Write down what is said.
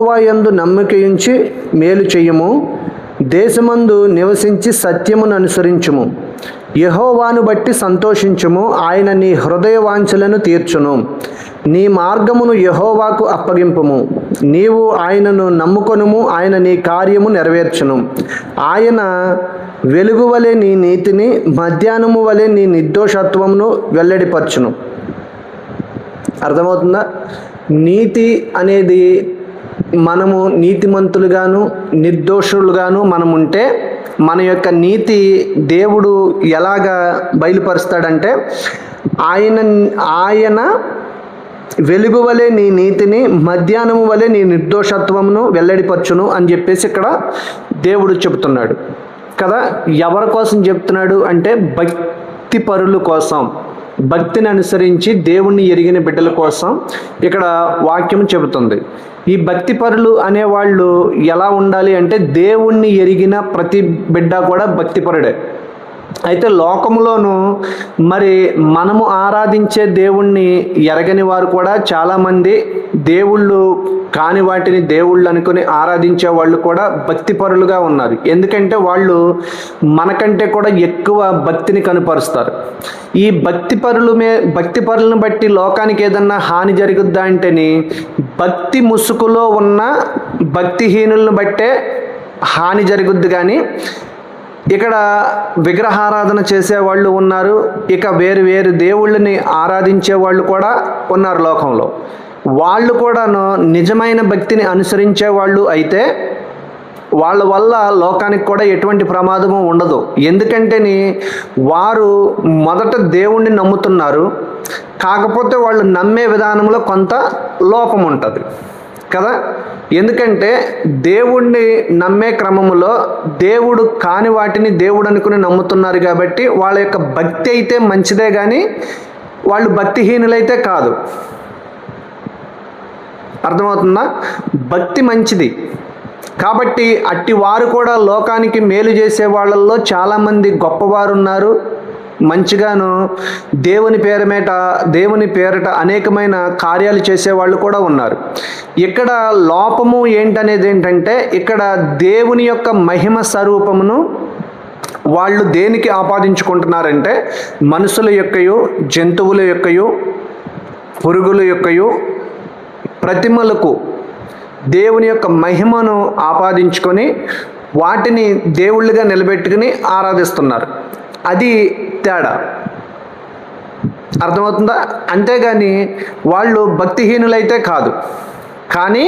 యెహోవా యందు నమ్మికయుంచి మేలు చెయ్యము, దేశమందు నివసించి సత్యమును అనుసరించుము. యెహోవాను బట్టి సంతోషించుము, ఆయన నీ హృదయ వాంఛలను తీర్చును. నీ మార్గమును యెహోవాకు అప్పగింపుము, నీవు ఆయనను నమ్ముకొనుము, ఆయన నీ కార్యము నెరవేర్చును. ఆయన వెలుగు వలె నీ నీతిని, మధ్యాహ్నము వలె నీ నిర్దోషత్వమును వెల్లడిపరచును. అర్థమవుతుందా? నీతి అనేది మనము నీతిమంతులుగాను నిర్దోషులుగాను మనం ఉంటే మన యొక్క నీతి దేవుడు ఎలాగా బయలుపరుస్తాడంటే, ఆయన వెలుగు వలె నీ నీతిని, మధ్యాహ్నము వలె నీ నిర్దోషత్వమును వెల్లడిపరచును అని చెప్పేసి ఇక్కడ దేవుడు చెబుతున్నాడు కదా. ఎవరి కోసం చెప్తున్నాడు అంటే భక్తి పరుల కోసం, భక్తిని అనుసరించి దేవుణ్ణి ఎరిగిన బిడ్డల కోసం ఇక్కడ వాక్యం చెబుతుంది. ఈ భక్తి పరులు అనేవాళ్ళు ఎలా ఉండాలి అంటే, దేవుణ్ణి ఎరిగిన ప్రతి బిడ్డ కూడా భక్తిపరుడే. అయితే లోకములోను మరి మనము ఆరాధించే దేవుణ్ణి ఎరగని వారు కూడా చాలామంది దేవుళ్ళు కాని వాటిని దేవుళ్ళు అనుకుని ఆరాధించే వాళ్ళు కూడా భక్తిపరులుగా ఉన్నారు. ఎందుకంటే వాళ్ళు మనకంటే కూడా ఎక్కువ భక్తిని కనుపరుస్తారు. ఈ భక్తిపరులను బట్టి లోకానికి ఏదన్నా హాని జరుగుద్దా అంటేని, భక్తి ముసుగులో ఉన్న భక్తిహీనులను బట్టే హాని జరుగుద్ది. కానీ ఇక్కడ విగ్రహారాధన చేసేవాళ్ళు ఉన్నారు, ఇక వేరు వేరు దేవుళ్ళని ఆరాధించే వాళ్ళు కూడా ఉన్నారు లోకంలో. వాళ్ళు కూడాను నిజమైన భక్తిని అనుసరించే వాళ్ళు అయితే వాళ్ళ వల్ల లోకానికి కూడా ఎటువంటి ప్రమాదము ఉండదు. ఎందుకంటేని వారు మొదట దేవుణ్ణి నమ్ముతున్నారు, కాకపోతే వాళ్ళు నమ్మే విధానంలో కొంత లోపం ఉంటుంది కదా. ఎందుకంటే దేవుణ్ణి నమ్మే క్రమంలో దేవుడు కాని వాటిని దేవుడు అనుకుని నమ్ముతున్నారు కాబట్టి వాళ్ళ యొక్క భక్తి అయితే మంచిదే, కానీ వాళ్ళు భక్తిహీనులైతే కాదు. అర్థమవుతుందా? భక్తి మంచిది కాబట్టి అట్టి వారు కూడా లోకానికి మేలు చేసే వాళ్ళల్లో చాలామంది గొప్పవారు ఉన్నారు. మంచిగాను దేవుని పేరట అనేకమైన కార్యాలు చేసేవాళ్ళు కూడా ఉన్నారు. ఇక్కడ లోపము ఏంటనేది ఏంటంటే, ఇక్కడ దేవుని యొక్క మహిమ స్వరూపమును వాళ్ళు దేనికి ఆపాదించుకుంటున్నారంటే, మనుషుల యొక్కయు, జంతువుల యొక్కయు, పురుగుల యొక్కయు, ప్రతిమలకు దేవుని యొక్క మహిమను ఆపాదించుకొని వాటిని దేవుళ్ళుగా నిలబెట్టుకుని ఆరాధిస్తున్నారు. అది తేడా. అర్థమవుతుందా? అంతేగాని వాళ్ళు భక్తిహీనులైతే కాదు, కానీ